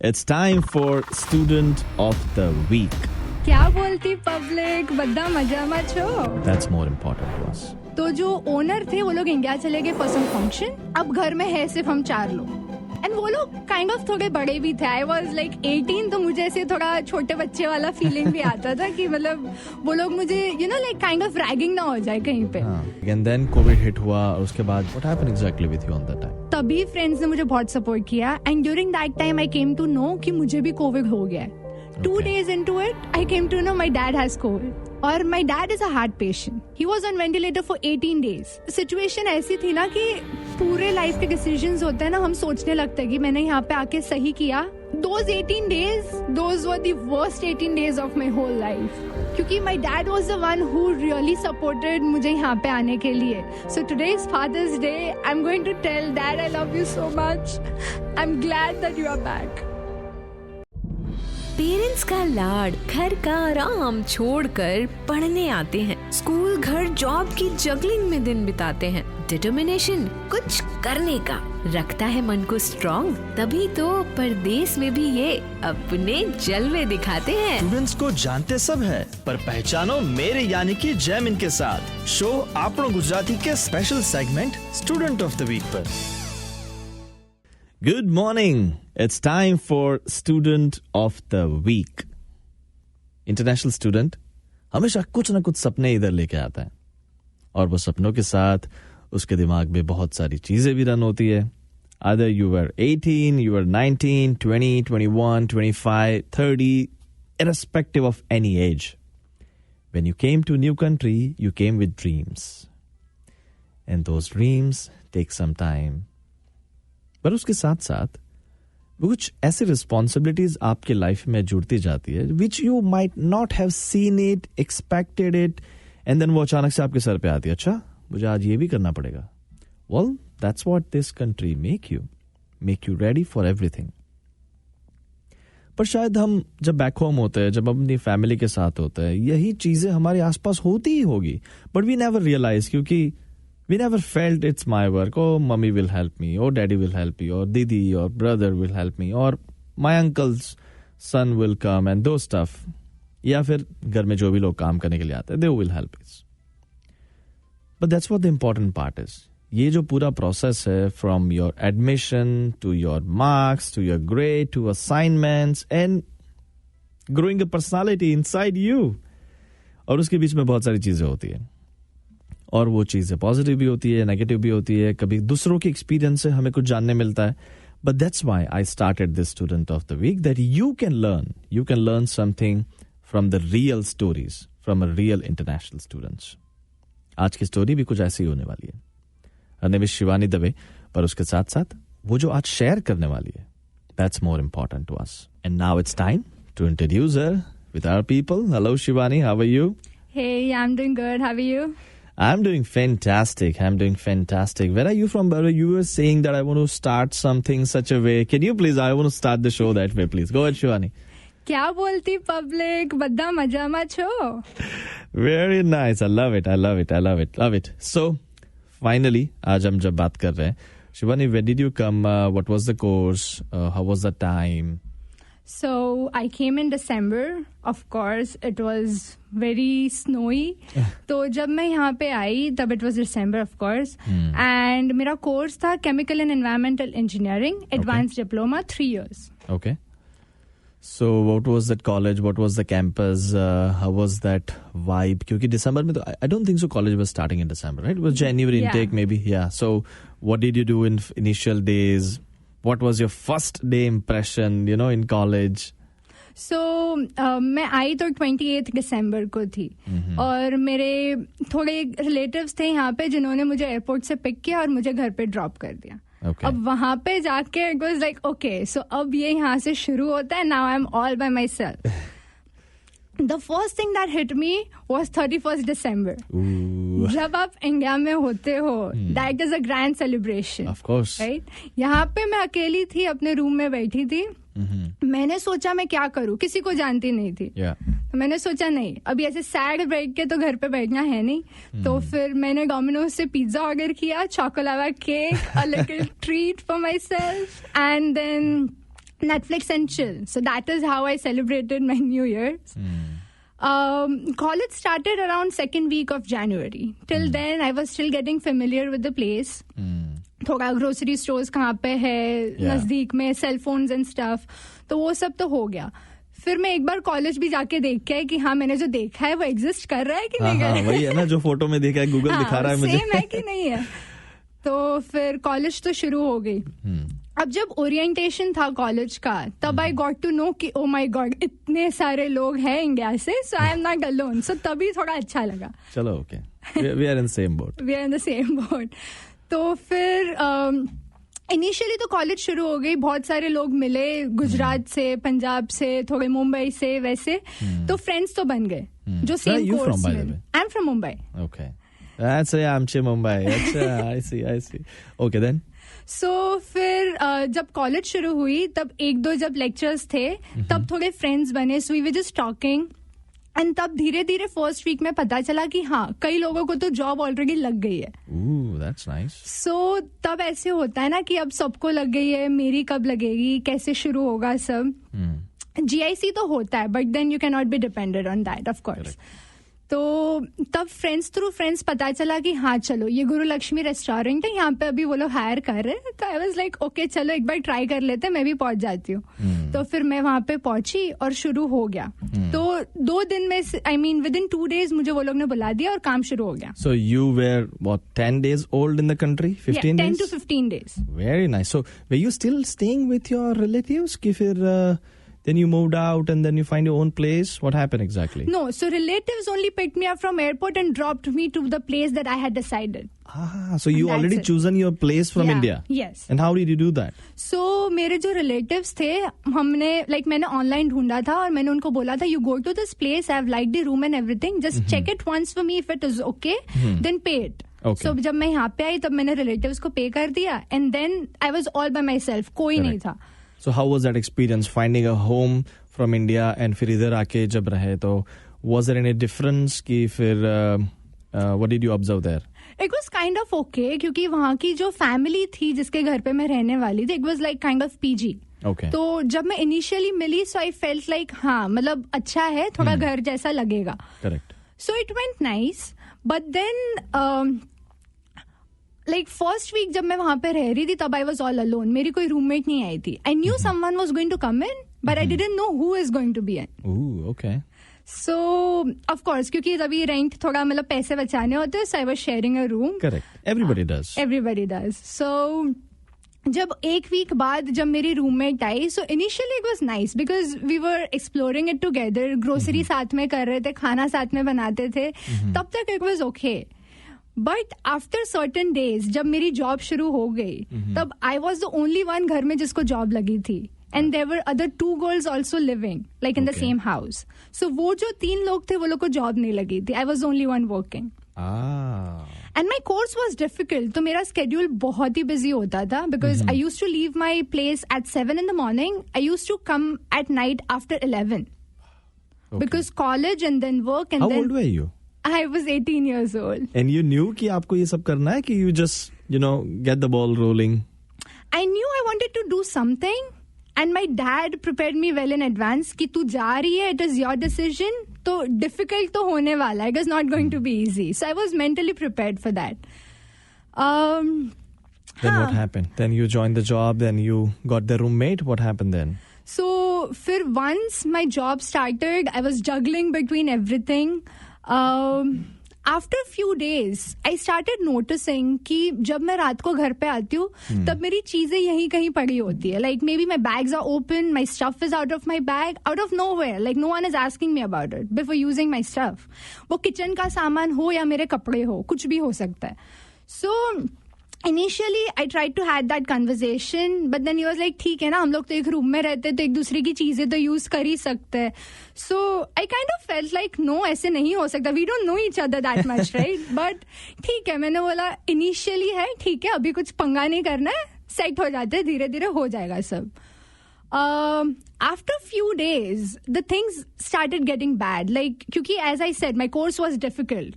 It's time for Student of the Week. क्या बोलती public, Badda मजा मत छो। That's more important to us. तो जो ओनर थे वो लोग इंडिया चले गए फॉर सम फंक्शन। अब घर में है सिर्फ हम 4 लोग एंड वो लोग काइंड ऑफ थोड़े बड़े भी थे। आई वॉज लाइक 18, तो मुझे ऐसे थोड़ा छोटे बच्चे वाला फीलिंग भी आता था कि मतलब वो लोग मुझे लाइक काइंड ऑफ रैगिंग ना हो जाए कहीं पे। And then COVID hit हुआ और उसके बाद what happened exactly with you on that time? तभी फ्रेंड्स ने मुझे बहुत सपोर्ट किया and during that time I came to know कि मुझे भी कोविड हो गया है। 2 days into it, I came to know my dad has COVID. और my dad is a heart patient. He was on ventilator for 18 days. Situation ऐसी थी ना कि पूरे लाइफ के डिसीजंस होते हैं ना, हम सोचने लगते हैं कि मैंने यहाँ पे आके सही किया। Those 18 days, those were the worst 18 days of my whole life. क्योंकि my dad was the one who really supported मुझे यहाँ पे आने के लिए. So today is Father's Day. I'm going to tell Dad I love you so much. I'm glad that you are back. Parents का लाड, घर का आराम छोड़कर पढ़ने आते हैं। स्कूल, घर, जॉब की जगलिंग में दिन बिताते हैं। डिटर्मिनेशन कुछ करने का रखता है मन को स्ट्रॉन्ग। तभी तो परदेश में भी ये अपने जलवे दिखाते हैं। स्टूडेंट्स को जानते सब है, पर पहचानो मेरे यानी कि जैमिन के साथ शो आपनो गुजराती के special segment student of the week पर। Good morning. It's time for Student of the Week. International student हमेशा कुछ ना कुछ सपने इधर लेके आता है और वो सपनों के साथ उसके दिमाग में बहुत सारी चीजें भी रन होती है। Either you were 18, you were 19, 20, 21, 25, 30, irrespective of any age. When you came to a new country, you came with dreams. And those dreams take some time. पर उसके साथ साथ वो कुछ ऐसी रिस्पॉन्सिबिलिटीज आपके लाइफ में जुड़ती जाती है which you might not have seen it, expected it, and then वो अचानक से आपके सर पे आती है। अच्छा, मुझे आज ये भी करना पड़ेगा। Well, that's what this country make you ready for everything. पर शायद हम जब बैक होम होते हैं, जब अपनी फैमिली के साथ होते हैं, यही चीजें हमारे आसपास होती ही होगी, बट वी नेवर रियलाइज, क्योंकि we never felt it's my work. Oh, mommy will help me, or daddy will help me, or didi or brother will help me, or my uncle's son will come and those stuff. या फिर घर में जो भी लोग काम करने के लिए आते हैं, they will help us. But that's what the important part is. ये जो पूरा process है, from your admission to your marks to your grade to assignments and growing a personality inside you. और उसके बीच में बहुत सारी चीजें होती है और वो चीजें पॉजिटिव भी होती है, नेगेटिव भी होती है, कभी दूसरों के एक्सपीरियंस से हमें कुछ जानने मिलता है। But that's why I started this student of the week, that you can learn something from the real stories from a real international students. आज की स्टोरी भी कुछ ऐसी होने वाली है। Her name is Shivani Dave, पर उसके साथ साथ वो जो आज शेयर करने वाली है, that's more important to us. And now it's time to introduce her with our people. Hello Shivani, how are you? Hey, I'm doing good. How are you? I'm doing fantastic. Where are you from, brother? You were saying that I want to start something such a way. Can you please, I want to start the show that way, please. Go ahead, Shivani. क्या बोलती public, Badda मजा मत छो। Very nice. I love it. So, finally, आज हम जब बात कर रहे हैं, Shivani, when did you come? What was the course? How was the time? So I came in December. Of course, it was very snowy. तो जब मैं यहाँ पे आई तब it was December, of course. And मेरा कोर्स था Chemical and Environmental Engineering, Advanced Diploma, 3 years. Okay. So what was that college? What was the campus? How was that vibe? क्योंकि दिसंबर में तो I don't think so college was starting in December, right? It was January intake maybe. Yeah. So what did you do in initial days? What was your first day impression, in college? So, मैं आई तो 28 दिसंबर को थी और मेरे थोड़े relatives थे यहाँ पे जिन्होंने मुझे एयरपोर्ट से पिक किया और मुझे घर पे ड्रॉप कर दिया। Okay. अब वहाँ पे जाके इट वाज लाइक ओके, सो अब ये यहाँ से शुरू होता है। Now I am all bye my self. The first thing that hit me was 31st December. जब आप इंडिया में होते हो, that is a grand celebration. Of course. Right? यहाँ पे मैं अकेली थी, अपने रूम में बैठी थी। मैंने सोचा मैं क्या करूँ, किसी को जानती नहीं थी। तो मैंने सोचा नहीं, अभी ऐसे सैड बैठ के तो घर पे बैठना है नहीं। तो फिर मैंने डोमिनोज से पिज्जा ऑर्डर किया, choco lava cake, a little treat for myself, and then Netflix and chill. So that is how I celebrated my New Year's. College started around second week of January. Till then, I was still getting familiar with the place. थोड़ा grocery stores कहाँ पे है, नजदीक में, cell phones and stuff, तो वो सब तो हो गया. फिर मैं एक बार कॉलेज भी जाके देख के कि हाँ मैंने जो देखा है वो एग्जिस्ट कर रहा है कि नहीं कर रहा है. वही है ना जो फोटो में देखा है, गूगल दिखा रहा है मुझे, सेम है कि नहीं है. तो फिर कॉलेज तो शुरू हो गई. अब जब ओरिएंटेशन था कॉलेज का, तब आई गॉट टू नो कि ओ माय गॉड इतने सारे लोग हैं इंडिया से, so I am not alone. So तभी थोड़ा अच्छा लगा. चलो okay, we are in same boat. We are in the same boat. तो फिर इनिशियली तो कॉलेज शुरू हो गई, बहुत सारे लोग मिले, गुजरात से, पंजाब से, थोड़े मुंबई से, वैसे तो फ्रेंड्स तो बन गए जो सेम कोर्स में. I am from Mumbai. Okay, that's why I am from Mumbai. अच्छा, आई सी. Okay then. सो फिर जब कॉलेज शुरू हुई तब एक दो जब लेक्चर्स थे तब थोड़े फ्रेंड्स बने. So we were just talking and तब धीरे धीरे फर्स्ट वीक में पता चला कि हाँ कई लोगों को तो जॉब ऑलरेडी लग गई है. That's nice. सो तब ऐसे होता है ना कि अब सबको लग गई है, मेरी कब लगेगी, कैसे शुरू होगा सब. GIC तो होता है but then you can not be dependent on that of course. तो तब फ्रेंड्स थ्रू फ्रेंड्स पता चला कि हाँ चलो ये गुरु लक्ष्मी रेस्टोरेंट है, यहाँ पे अभी वो लोग हायर कर रहे हैं. तो आई वाज लाइक ओके चलो एक बार ट्राई कर लेते, मैं भी पहुंच जाती हूँ. तो फिर मैं वहां पे पहुंची और शुरू हो गया. तो 2 दिन में I mean with in 2 days मुझे वो लोग ने बुला दिया और काम शुरू हो गया. So you were what 10 days old in the country? 15 10 days? to 15 days. Very nice. So were you still staying with your relatives? कि फिर then you moved out and then you find your own place? What happened exactly? No, so relatives only picked me up from airport and dropped me to the place that I had decided. So you already chosen your place from India? Yes. And how did you do that? So मेरे जो relatives थे, हमने मैंने online ढूंढा था और मैंने उनको बोला था you go to this place, I have liked the room and everything, just check it once for me, if it is okay, then pay it. Okay. So जब मैं यहाँ पे आई तब मैंने relatives को pay कर दिया and then I was all by myself, कोई नहीं था. So how was that experience finding a home from India and फिर इधर आके जब रहे तो was there any difference कि फिर what did you observe there? It was kind of okay क्योंकि वहाँ की जो family थी जिसके घर पे मैं रहने वाली थी, it was like kind of PG. Okay. तो जब मैं initially milli so I felt like हाँ मतलब अच्छा है, थोड़ा घर जैसा लगेगा. Correct. So it went nice, but then like first week जब मैं वहाँ पे रह रही थी तब I was all alone. मेरी कोई roommate नहीं आई थी. I knew someone was going to come in, but I didn't know who is going to be in. Ooh, okay. So of course क्योंकि तभी रेंट थोड़ा मतलब पैसे बचाने होते हैं, so I was sharing a room. Correct. Everybody does. Everybody does. So जब एक वीक बाद जब मेरी roommate I, so initially it was nice because we were exploring it together. Grocery साथ में कर रहे थे, खाना साथ में बनाते थे, तब तक it was okay. But after certain days जब मेरी जॉब शुरू हो गई तब I was the only one घर में जिसको जॉब लगी थी and there were other 2 girls also living like in the same house. So वो जो 3 लोग थे वो लोग को जॉब नहीं लगी थी. I was only one working and my course was difficult. तो मेरा स्केड्यूल बहुत ही बिजी होता था because I use to leave my place at 7 in the morning. I use to come at night after 11 because college and then work and How देन. old were you? I was 18 years old. And you knew कि आपको ये सब करना है कि you just, get the ball rolling? I knew I wanted to do something and my dad prepared me well in advance कि तू जा रही है, it is your decision. तो difficult तो होने वाला है. It was not going to be easy. So I was mentally prepared for that. Then what happened? Then you joined the job, then you got the roommate. What happened then? So फिर once my job started, I was juggling between everything. After a few days, I started noticing कि जब मैं रात को घर पे आती हूँ तब मेरी चीजें यहीं कहीं पड़ी होती है. Like maybe my bags are open, my stuff is out of my bag, out of nowhere. Like no one is asking me about it before using my stuff. वो किचन का सामान हो या मेरे कपड़े हो, कुछ भी हो सकता है. So initially I tried to had that conversation, but then he was like ठीक है ना, हम लोग तो एक रूम में रहते तो एक दूसरे की चीजें तो यूज कर ही सकते हैं. So I kind of felt like no, ऐसे नहीं हो सकता. We don't know each other that much, right? But ठीक है, मैंने बोला initially है, ठीक है, अभी कुछ पंगा नहीं करना है, सेट हो जाते हैं, धीरे धीरे हो जाएगा सब. After few days the things started getting bad, like क्योंकि as I said my course was difficult.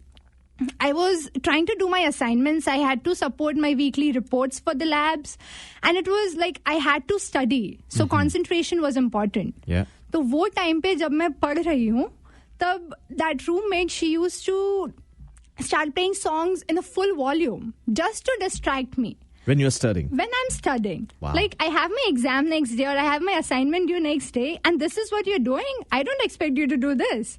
I was trying to do my assignments. I had to support my weekly reports for the labs. And it was like I had to study. So concentration was important. Yeah. तो वो time पे जब मैं पढ़ रही हूँ तब that roommate, she used to start playing songs in a full volume just to distract me. When you're studying? When I'm studying. Wow. Like I have my exam next day or I have my assignment due next day and this is what you're doing. I don't expect you to do this.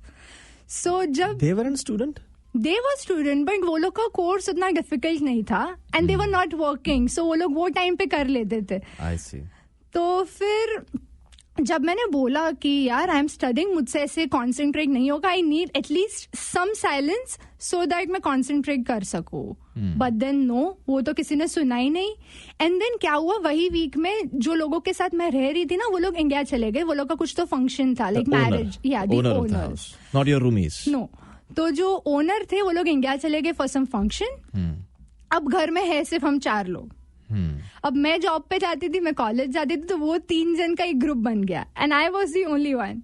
So जब They were a student? They were student, but वो लोग का course उतना difficult नहीं था and they were not working. So वो लोग वो टाइम पे कर लेते थे. I see. तो फिर जब मैंने बोला कि यार आई एम स्टडिंग, मुझसे ऐसे कॉन्सेंट्रेट नहीं होगा, I need at least some silence so that मैं कॉन्सेंट्रेट कर सकूं. बट देन नो, वो तो किसी ने सुना ही नहीं. एंड देन क्या हुआ, वही वीक में जो लोगों के साथ मैं रह रही थी ना, वो लोग इंडिया चले गए. वो लोग का कुछ तो फंक्शन था, लाइक मैरिज. या the owner, not your roomies. No. तो जो ओनर थे वो लोग इंडिया चले गए फॉर सम फंक्शन. अब घर में है सिर्फ हम 4 लोग. अब मैं जॉब पे जाती थी, मैं कॉलेज जाती थी, तो वो 3 जन का एक ग्रुप बन गया and I was the only one.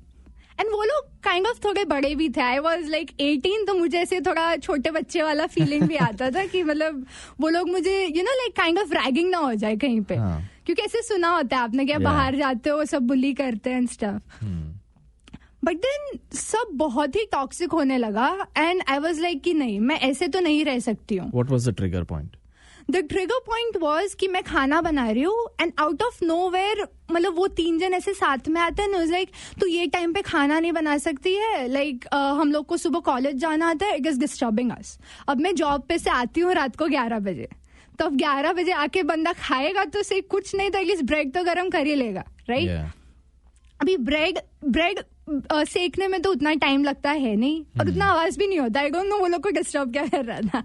And वो लोग काइंड ऑफ थोड़े बड़े भी थे. आई वॉज लाइक 18, तो मुझे ऐसे थोड़ा छोटे बच्चे वाला फीलिंग भी आता था कि मतलब वो लोग मुझे लाइक काइंड ऑफ रैगिंग ना हो जाए कहीं पे. क्योंकि ऐसे सुना होता है आपने, क्या बाहर जाते हो सब बुली करते हैं एंड स्टफ. बट देन सब बहुत ही टॉक्सिक होने लगा एंड आई वॉज लाइक कि नहीं, मैं ऐसे तो नहीं रह सकती हूँ. What was the trigger point? The trigger point was कि मैं खाना बना रही हूँ and out of nowhere मतलब वो 3 जन ऐसे साथ में आते हैं. लाइक तो ये टाइम पे खाना नहीं बना सकती है, लाइक हम लोग को सुबह कॉलेज जाना आता है. इट इज डिस्टर्बिंग अस. अब मैं जॉब पे से आती हूँ रात को 11 बजे, तो अब 11 बजे आके बंदा खाएगा तो से कुछ नहीं तो एटलीस्ट ब्रेड तो गर्म कर ही लेगा, राइट? अभी ब्रेड सेकने में तो उतना टाइम लगता है नहीं और उतना आवाज भी नहीं होता. आई डोंट नो वो लोग को डिस्टर्ब क्या कर रहा था.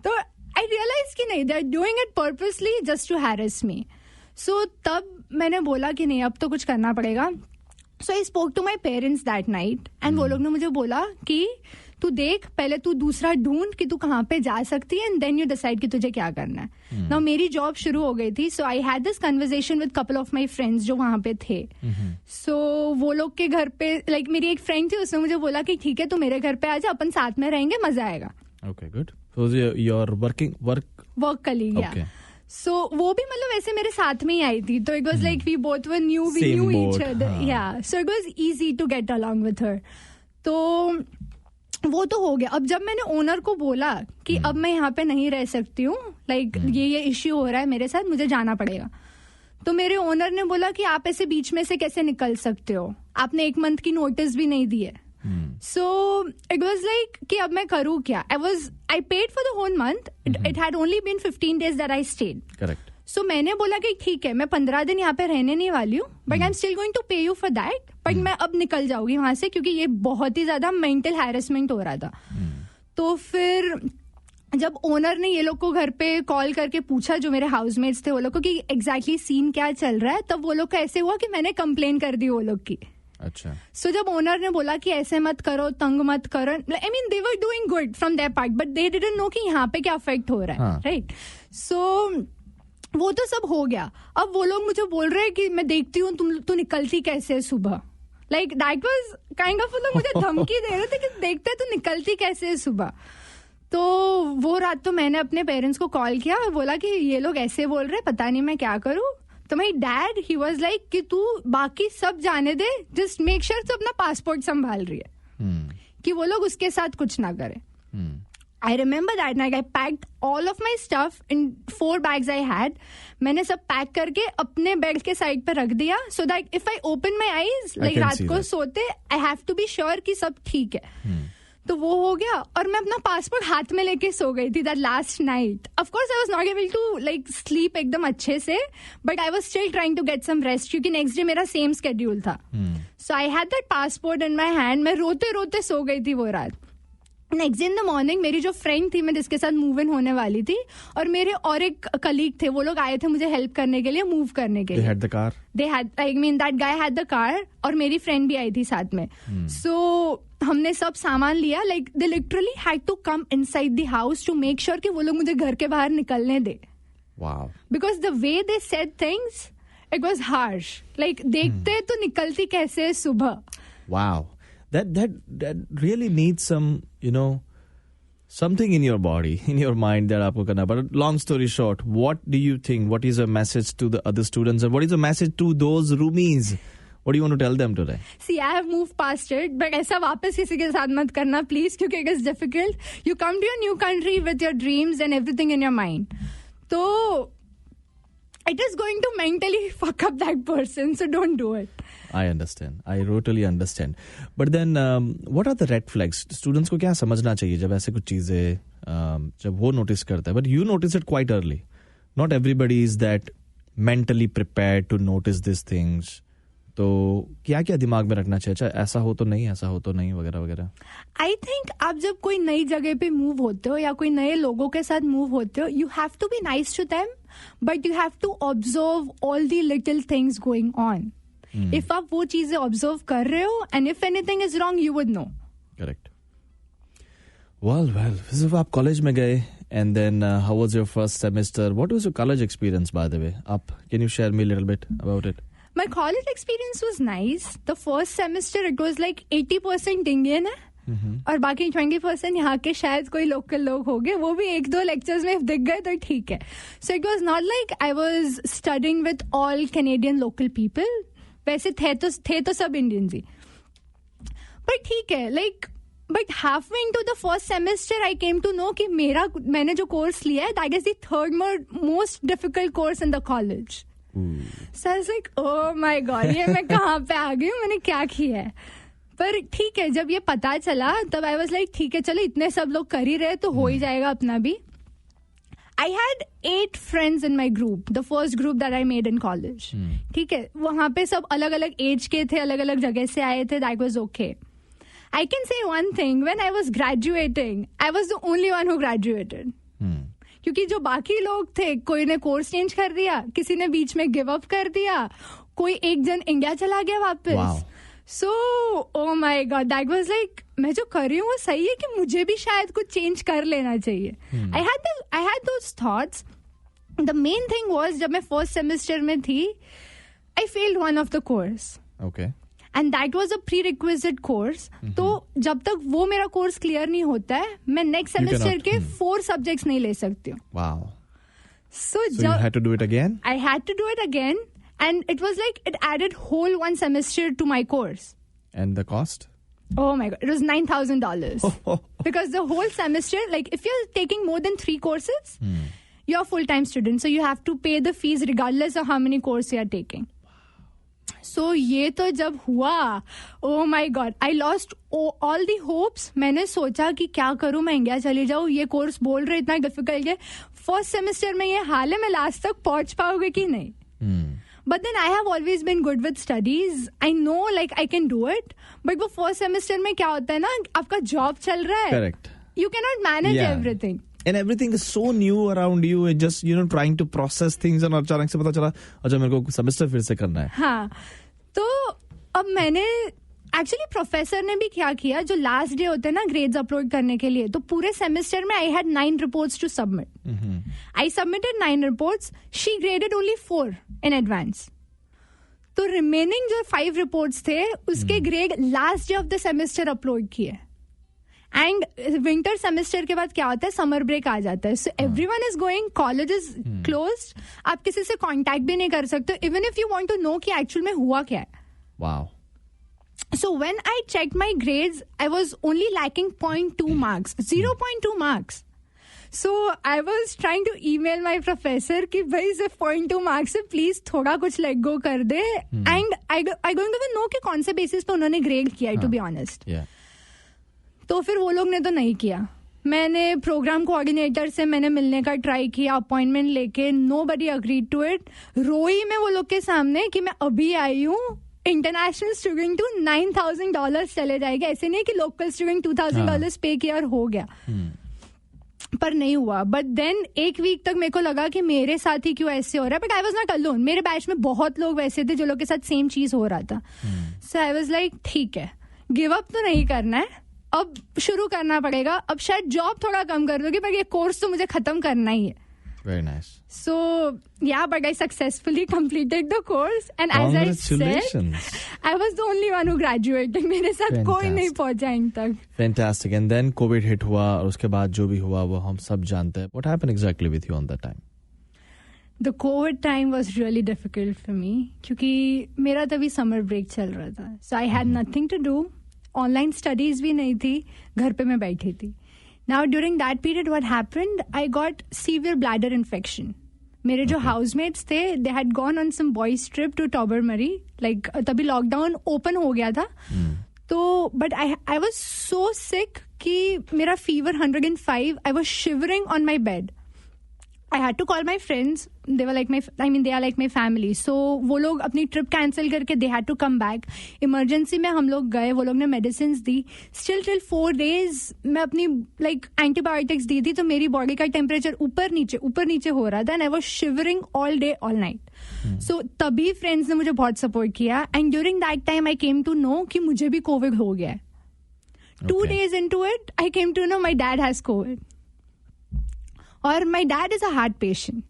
तो आई रियलाइज कि नहीं, they are doing it purposely just to harass me. So तब मैंने बोला कि नहीं, अब तो कुछ करना पड़ेगा. So I spoke to my parents that night and वो लोग ने मुझे बोला कि तू देख, पहले तू दूसरा ढूंढ कि तू कहाँ पे जा सकती है एंड देन यू डिसाइड कि तुझे क्या करना है. नाउ मेरी जॉब शुरू हो गई थी, so I had this conversation with couple of my friends जो वहां पे थे. सो वो लोग के घर पे, लाइक मेरी एक फ्रेंड थी, उसने मुझे बोला कि ठीक है तू मेरे घर पे आ जा, अपन साथ में रहेंगे, मजा आएगा. Okay, good. So your work colleague. या सो वो भी मतलब ऐसे मेरे साथ में ही आई थी, तो it was like we both were new, we knew each other. Yeah so it was easy to get along with her. तो वो तो हो गया. अब जब मैंने ओनर को बोला कि अब मैं यहाँ पे नहीं रह सकती हूँ, लाइक ये इश्यू हो रहा है मेरे साथ, मुझे जाना पड़ेगा, तो मेरे ओनर ने बोला कि आप ऐसे बीच में से कैसे निकल सकते हो, आपने 1 मंथ की नोटिस भी नहीं दी है. सो इट वाज लाइक कि अब मैं करूँ क्या. I paid for the whole month. It had only been 15 days that I stayed. Correct. So मैंने बोला कि ठीक है, मैं 15 दिन यहाँ पे रहने नहीं वाली हूँ, but I am still going to pay you for that. But मैं अब निकल जाऊंगी वहां से क्योंकि ये बहुत ही ज्यादा मेंटल हैरेसमेंट हो रहा था. तो फिर जब ओनर ने ये लोग को घर पे कॉल करके पूछा, जो मेरे हाउसमेट्स थे वो लोग को, कि एग्जैक्टली सीन क्या चल रहा है, तब वो लोग का ऐसे हुआ कि मैंने कंप्लेन कर दी वो लोग की. अच्छा. सो जब ओनर ने बोला कि ऐसे मत करो, तंग मत करो, I mean they were doing good from there part, but they didn't know कि यहाँ पे क्या अफेक्ट हो रहा है, राइट? सो वो तो सब हो गया. अब वो लोग मुझे बोल रहे हैं कि मैं देखती हूँ तू निकलती कैसे है सुबह. Like that was kind of, मतलब मुझे धमकी दे रहे थे कि देखते तू निकलती कैसे है सुबह. तो वो रात तो मैंने अपने पेरेंट्स को कॉल किया और बोला कि ये लोग ऐसे बोल रहे, पता नहीं मैं क्या करूँ. तो my dad, he was like कि तू बाकी सब जाने दे, जस्ट मेक श्योर तू अपना पासपोर्ट संभाल रही है, कि वो लोग उसके साथ कुछ ना करे. I remember that night I packed all of my stuff in 4 bags I had. मैंने सब पैक करके अपने बेड के साइड पर रख दिया, so that if I open my eyes, like रात को सोते, I have to be sure कि सब ठीक है. तो वो हो गया और मैं अपना पासपोर्ट हाथ में लेके सो गई थी that last night. Of course I was not able to like sleep एकदम अच्छे से, but I was still trying to get some rest क्योंकि next day मेरा same schedule था. So I had that passport in my hand. मैं रोते रोते सो गई थी वो रात. नेक्स्ट इन द मॉर्निंग मेरी जो फ्रेंड थी, मैं जिसके साथ मूव इन होने वाली थी, और मेरे और एक कलीग थे, वो लोग आए थे मुझे हेल्प करने के लिए, मूव करने के लिए. They had the car? They had, I mean that guy had the car, और मेरी फ्रेंड भी आई थी साथ में. So हमने सब सामान लिया, like they literally had to come inside the house to make sure कि वो लोग मुझे घर के बाहर निकलने दे. Wow. Because the way they said things, it was harsh. Like देखते तो निकलती कैसे सुबह. Wow. That really needs some, Something in your body, in your mind that आपको करना. But long story short, what do you think? What is your message to the other students, and what is the message to those roomies? What do you want to tell them today? See, I have moved past it, but ऐसा वापस किसी के साथ मत करना please, क्योंकि it is difficult. You come to a new country with your dreams and everything in your mind. So it is going to mentally fuck up that person, so don't do it. I understand. I totally understand. But then, what are the red flags? Students को क्या समझना चाहिए जब ऐसे कुछ चीजें जब वो notice करता है? But you notice it quite early. Not everybody is that mentally prepared to notice these things. तो क्या क्या दिमाग में रखना चाहिए? अच्छा, ऐसा हो तो नहीं वगैरह वगैरह. आई थिंक आप जब कोई नई जगह पे मूव होते हो या कोई नए लोगों के साथ मूव होते हो, you have to be nice to them, but you have to observe all the little things going on. If आप वो चीजें ऑब्जर्व कर रहे हो and if anything is wrong you would know. Correct. Well आप college में गए and then how was your first semester? What was your college experience, by the way? Can you share me a little bit about it? My college experience was nice. The first semester it was like 80% Indian है और बाकी 20% यहाँ के शायद कोई local लोग होंगे, वो भी एक दो लेक्चर्स में दिख गए तो ठीक है. So it was not like I was studying with all Canadian local people. वैसे थे तो सब इंडियंस ही, पर ठीक है. like But halfway into the first semester, I came to know कि मैंने जो कोर्स लिया है, that is the third most difficult course in the college. So I was like, oh my God, ये मैं कहाँ पे आ गई हूँ, मैंने क्या किया है. पर ठीक है, जब ये पता चला तब I was like, ठीक है चलो इतने सब लोग कर ही रहे तो हो ही जाएगा अपना भी. I had 8 friends in my group, the first group that I made in college. ठीक है, वहाँ पे सब अलग अलग एज के थे, अलग अलग जगह से आए थे. That was okay. I can say one thing, when I was graduating, I was the only one who graduated. क्योंकि जो बाकी लोग थे, कोई ने कोर्स चेंज कर दिया, किसी ने बीच में गिव अप कर दिया, कोई एक जन इंडिया चला गया वापस. So, oh my God, that was like, मैं जो कर रही हूँ वो सही है कि मुझे भी शायद कुछ चेंज कर लेना चाहिए. I had those thoughts. The main thing was, जब मैं फर्स्ट सेमेस्टर में थी, I failed one of the course. Okay. And that was a prerequisite course. तो जब तक वो मेरा कोर्स क्लियर नहीं होता है, मैं नेक्स्ट सेमेस्टर के 4 सब्जेक्ट्स नहीं ले सकती हूँ. Wow. So you had to do it again? I had to do it again, and it was like it added whole 1 semester to my course. And the cost? Oh my God, it was $9,000. Because the whole semester, like if you're taking more than 3 courses, you're a full-time student, so you have to pay the fees regardless of how many courses you are taking. So ये तो जब हुआ, oh my God, I lost all the hopes. मैंने सोचा कि क्या करूँ, मैं इंडिया चली जाऊँ, ये कोर्स बोल रहे इतना डिफिकल्ट है, फर्स्ट सेमेस्टर में ये हाल है, मैं लास्ट तक पहुंच पाओगे कि नहीं. But then I have always been good with studies. I know like I can do it. But वो फर्स्ट सेमेस्टर में क्या होता है ना, आपका जॉब चल रहा है. Correct. You cannot manage everything. And everything is so new around you, and just trying to process things, and अचानक से पता चला अच्छा मेरे को सेमेस्टर फिर से करना है. हाँ, तो अब मैंने एक्चुअली प्रोफेसर ने भी क्या किया, जो लास्ट डे होते हैं ना ग्रेड्स अपलोड करने के लिए, तो पूरे सेमेस्टर में I had 9 reports to submit. I submitted 9 reports. She graded only 4 in advance. तो रिमेनिंग जो 5 रिपोर्ट्स थे उसके grade last day of the semester upload किए. एंड विंटर सेमेस्टर के बाद क्या होता है, समर ब्रेक आ जाता है. So everyone is going, college is closed, आप किसी से कांटेक्ट भी नहीं कर सकते, even if you want to know कि एक्चुअल में हुआ क्या है. Wow. So when I checked my grades, I was only lacking 0.2 marks, 0.2 marks. So I was trying to email my professor कि भाई सिर्फ 0.2 marks से please थोड़ा कुछ let go कर दे. And I don't even know कि कौन से basis पे उन्होंने grade किया है, to be honest. Yeah. तो फिर वो लोग ने तो नहीं किया. मैंने प्रोग्राम कोऑर्डिनेटर से मैंने मिलने का ट्राई किया, अपॉइंटमेंट लेके, nobody agreed to it. रोई मैं वो लोग के सामने कि मैं अभी आई हूँ, इंटरनेशनल स्टूडेंट टू $9,000 चले जाएगा, ऐसे नहीं कि लोकल स्टूडेंट $2,000 पे किया और हो गया. पर नहीं हुआ. बट देन एक वीक तक मेरे को लगा कि मेरे साथ ही क्यों ऐसे हो रहा है. But I was not alone, मेरे बैच में बहुत लोग वैसे थे जो लोग के साथ सेम चीज हो रहा था. सो आई वॉज लाइक ठीक है, गिव अप तो नहीं करना है, अब शुरू करना पड़ेगा. अब शायद जॉब थोड़ा कम कर दोगे, पर ये कोर्स तो मुझे खत्म करना ही है. Very nice. So, yeah, but I successfully completed the course. And as I said, Congratulations. I was the only one who graduated. मेरे साथ कोई नहीं पहुंचा इन तक. Fantastic. And then COVID hit हुआ और उसके बाद जो भी हुआ वो हम सब जानते हैं. What happened exactly with you on that time? The COVID time was really difficult for me क्योंकि मेरा तभी summer break चल रहा था. So I had nothing to do. Online studies भी नहीं थी. घर पे मैं बैठी थी. Now during that period what happened, I got severe bladder infection. मेरे जो housemates थे, they had gone on some boys trip to Tobermory. Like तभी lockdown open हो गया था. तो but I was so sick कि मेरा fever 105. I was shivering on my bed. I had to call my friends. They were like they are like my family. So वो लोग अपनी ट्रिप कैंसिल करके they had to come back. Emergency में हम लोग गए, वो लोग ने मेडिसिन दी. Still till 4 days मैं अपनी एंटीबायोटिक्स दी थी, तो मेरी बॉडी का टेम्परेचर ऊपर नीचे हो रहा था. And I was shivering all day all night. So तभी फ्रेंड्स ने मुझे बहुत सपोर्ट किया. And during that time I came to know कि मुझे भी कोविड हो गया है. 2 days into it I came to know my dad has COVID. Or my dad is a heart patient.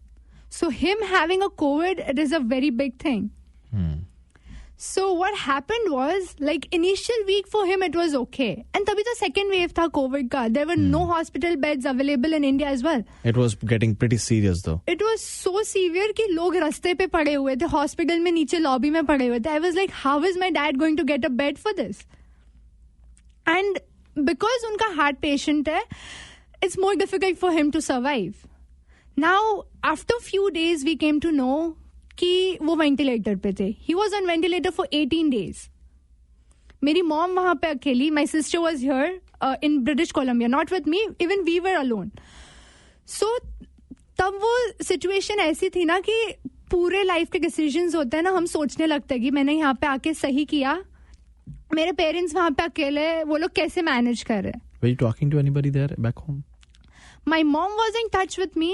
So him having a COVID, it is a very big thing. So what happened was, like initial week for him, it was okay. And तभी तो second wave था COVID का. There were no hospital beds available in India as well. It was getting pretty serious though. It was so severe कि लोग रास्ते पे पड़े हुए थे, hospital में नीचे lobby में पड़े हुए थे. I was like, how is my dad going to get a bed for this? And because उनका heart patient है, it's more difficult for him to survive. Now, after few days, we came to know कि वो ventilator पे थे. He was on ventilator for 18 days. मेरी mom वहाँ पे अकेली. My sister was here in British Columbia, not with me. Even we were alone. So, तब वो situation ऐसी थी ना कि पूरे life के decisions होते हैं ना, हम सोचने लगते हैं कि मैंने यहाँ पे आके सही किया. मेरे parents वहाँ पे अकेले, वो लोग कैसे manage कर रहे हैं. Were you talking to anybody there back home? My mom was in touch with me,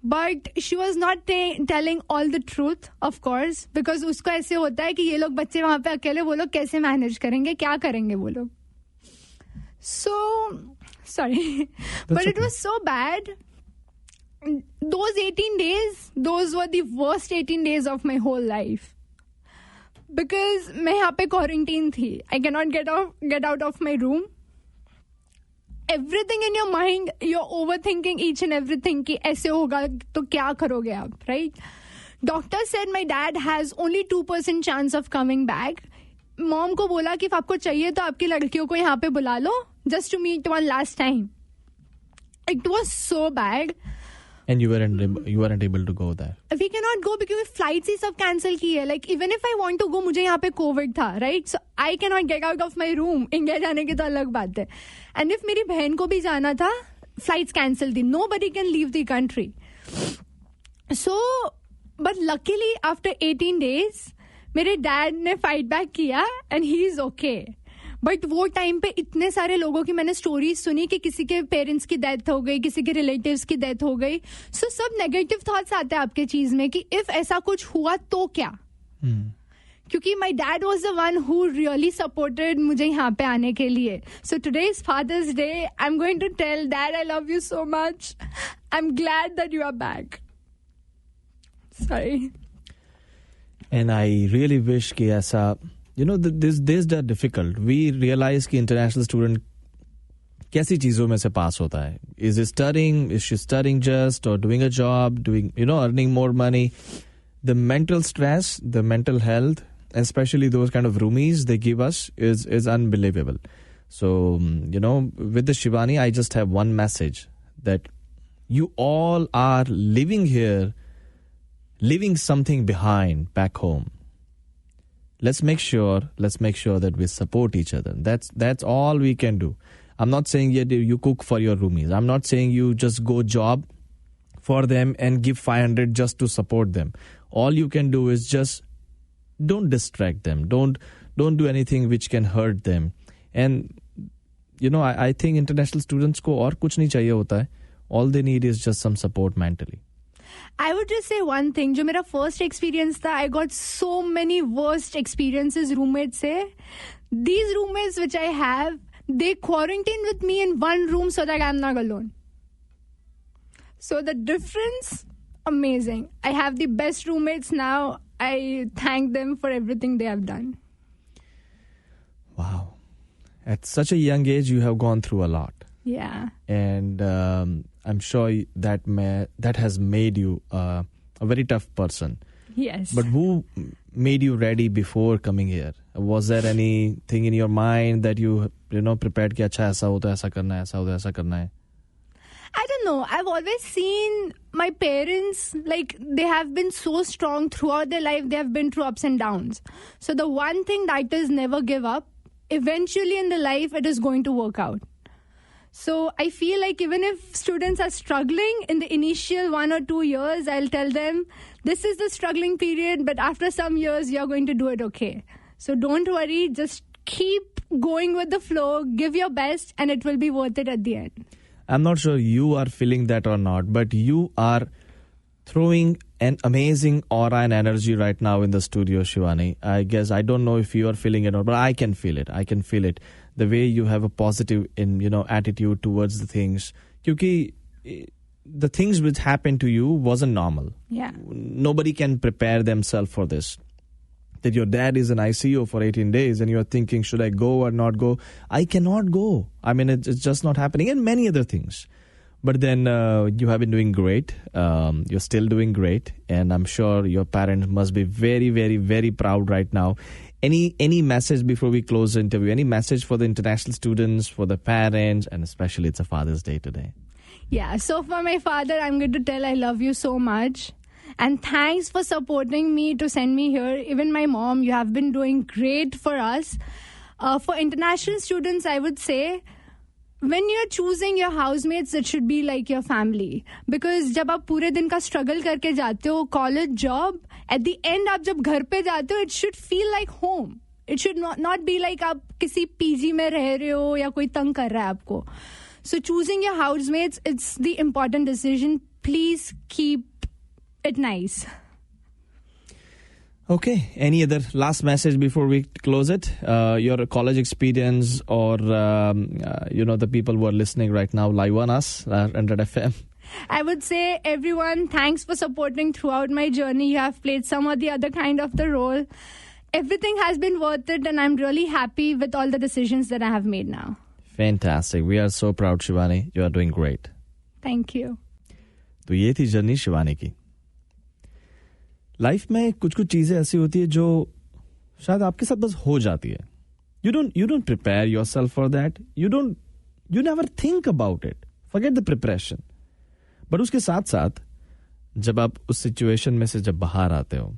but she was not telling all the truth, of course, because उसको ऐसे होता है कि ये लोग बच्चे वहाँ पे अकेले, वो लोग कैसे मैनेज करेंगे, क्या करेंगे वो लोग. So, sorry, but it was so bad. Those 18 days, those were the worst 18 days of my whole life. Because मैं यहाँ पे quarantine थी. I cannot get out of my room. Everything in your mind, you're overthinking each and everything कि ऐसे होगा तो क्या करोगे आप, right? Doctor said my dad has only 2% chance of coming back. Mom को बोला कि आपको चाहिए तो आपकी लड़कियों को यहाँ पे बुला लो, just to meet one last time. It was so bad. And you weren't able to go there. We cannot go because flights ही सब cancel की है. Like even if I want to go, मुझे यहाँ पे COVID था, right? So I cannot get out of my room. India जाने की तो अलग बात है. And if मेरी बहन को भी जाना था, flights cancel थी. Nobody can leave the country. So, but luckily after 18 days, मेरे dad ने fight back किया and he is okay. But वो टाइम पे इतने सारे लोगों की मैंने स्टोरीज सुनी कि किसी के पेरेंट्स की डेथ हो गई, किसी के रिलेटिव्स की डेथ हो गई. सो सब नेगेटिव थॉट्स आते हैं आपके चीज में कि इफ ऐसा कुछ हुआ तो क्या. क्योंकि my dad was the one who really supported मुझे यहाँ पे आने के लिए. So today is father's day. I am going to tell dad I love you so much. I am glad that you are back. Sorry. And I really wish कि ऐसा, you know, these days are difficult. We realize कि international student कैसी चीजों में से पास होता है. Is he studying? Is she studying just or doing a job? Doing, you know, earning more money? The mental stress, the mental health, especially those kind of roomies they give us is unbelievable. So, you know, with the Shivani, I just have one message that you all are living here, leaving something behind back home. Let's make sure that we support each other. That's all we can do. I'm not saying you cook for your roomies. I'm not saying you just go job for them and give 500 just to support them. All you can do is just don't distract them. Don't do anything which can hurt them. And you know, I think international students को और कुछ नहीं चाहिए होता है. All they need is just some support mentally. I would just say one thing. जो मेरा first experience था, I got so many worst experiences roommates से. These roommates which I have, they quarantine with me in one room so that I'm not alone. So the difference, amazing. I have the best roommates now. I thank them for everything they have done. Wow. At such a young age, you have gone through a lot. Yeah. And I'm sure that has made you a very tough person. Yes. But who made you ready before coming here? Was there anything in your mind that you prepared कि अच्छा ऐसा हो तो ऐसा करना है, ऐसा हो तो ऐसा करना है? I don't know. I've always seen my parents, like, they have been so strong throughout their life. They have been through ups and downs. So the one thing that is never give up. Eventually in the life, it is going to work out. So I feel like even if students are struggling in the initial 1 or 2 years, I'll tell them, this is the struggling period, but after some years, you're going to do it okay. So don't worry. Just keep going with the flow. Give your best, and it will be worth it at the end. I'm not sure you are feeling that or not, but you are throwing an amazing aura and energy right now in the studio, Shivani. I guess I don't know if you are feeling it or not, but I can feel it. I can feel it. The way you have a positive attitude towards the things. Because the things which happened to you wasn't normal. Yeah. Nobody can prepare themselves for this. That your dad is in ICU for 18 days and you're thinking, should I go or not go? I cannot go. I mean, it's just not happening, and many other things. But then you have been doing great. You're still doing great. And I'm sure your parents must be very, very, very proud right now. Any message before we close the interview? Any message for the international students, for the parents, and especially it's a Father's Day today? Yeah, so for my father, I'm going to tell I love you so much. And thanks for supporting me to send me here. Even my mom, you have been doing great for us. For international students, I would say, when you're choosing your housemates, it should be like your family. Because जब आप पूरे दिन का struggle करके जाते हो, college, job, at the end आप जब घर पे जाते हो, it should feel like home. It should not be like आप किसी PG में रह रहे हो या कोई तंग कर रहा है आपको. So choosing your housemates, it's the important decision. Please keep it nice. Okay. Any other last message before we close it? Your college experience, or the people who are listening right now live on us, 100 FM. I would say, everyone, thanks for supporting throughout my journey. You have played some or the other kind of the role. Everything has been worth it, and I'm really happy with all the decisions that I have made now. Fantastic. We are so proud, Shivani. You are doing great. Thank you. तो ये थी journey Shivani की. Life में कुछ चीजें ऐसी होती है जो शायद आपके साथ बस हो जाती है. You don't prepare yourself for that. You never think about it. Forget the preparation. But उसके साथ साथ जब आप उस सिचुएशन में से जब बाहर आते हो,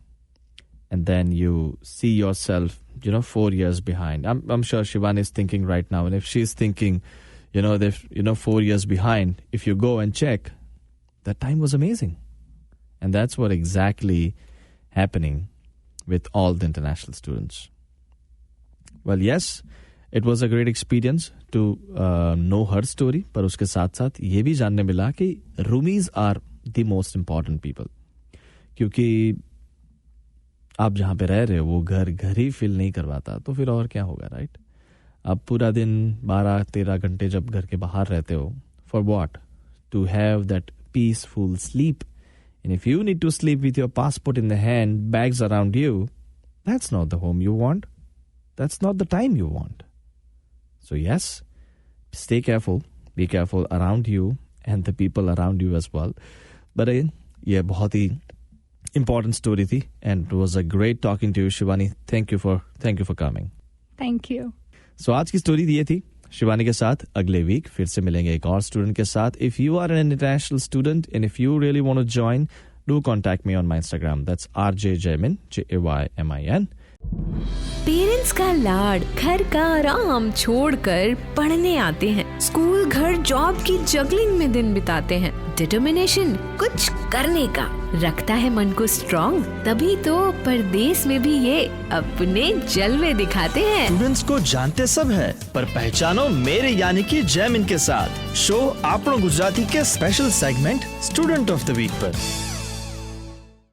and then you see yourself, 4 years behind. I'm sure Shivani is thinking right now, and if she's thinking, 4 years behind, if you go and check, that time was amazing. And that's what exactly happening with all the international students. Well, yes, it was a great experience to know her story, पर उसके साथ साथ ये भी जानने मिला कि Rumi's are the most important people. क्योंकि आप जहाँ पे रह रहे हो वो घर ही फील नहीं करवाता, तो फिर और क्या होगा, राइट? आप पूरा दिन 12-13 घंटे जब घर के बाहर रहते हो, for what? To have that peaceful sleep. And if you need to sleep with your passport in the hand, bags around you, that's not the home you want. That's not the time you want. So yes, stay careful, be careful around you and the people around you as well. But again, ये बहुत ही important story थी, and it was a great talking to you, Shivani. Thank you for coming. Thank you. So आज की story ये थी शिवानी के साथ. अगले वीक फिर से मिलेंगे एक और स्टूडेंट के साथ. If you are an international student and if you really want to join, do contact me on my Instagram. That's RJ Jaymin. Parents का लाड, घर का आराम छोड़कर पढ़ने आते हैं. स्कूल, घर, जॉब की जगलिंग में दिन बिताते हैं. डिटर्मिनेशन, कुछ करने का, रखता है मन को स्ट्रॉन्ग. तभी तो परदेश में भी ये अपने जलवे दिखाते हैं. स्टूडेंट्स को जानते सब है, पर पहचानो मेरे यानी कि जैमिन के साथ. शो આપણો ગુજરાતી के special segment student of the week पर.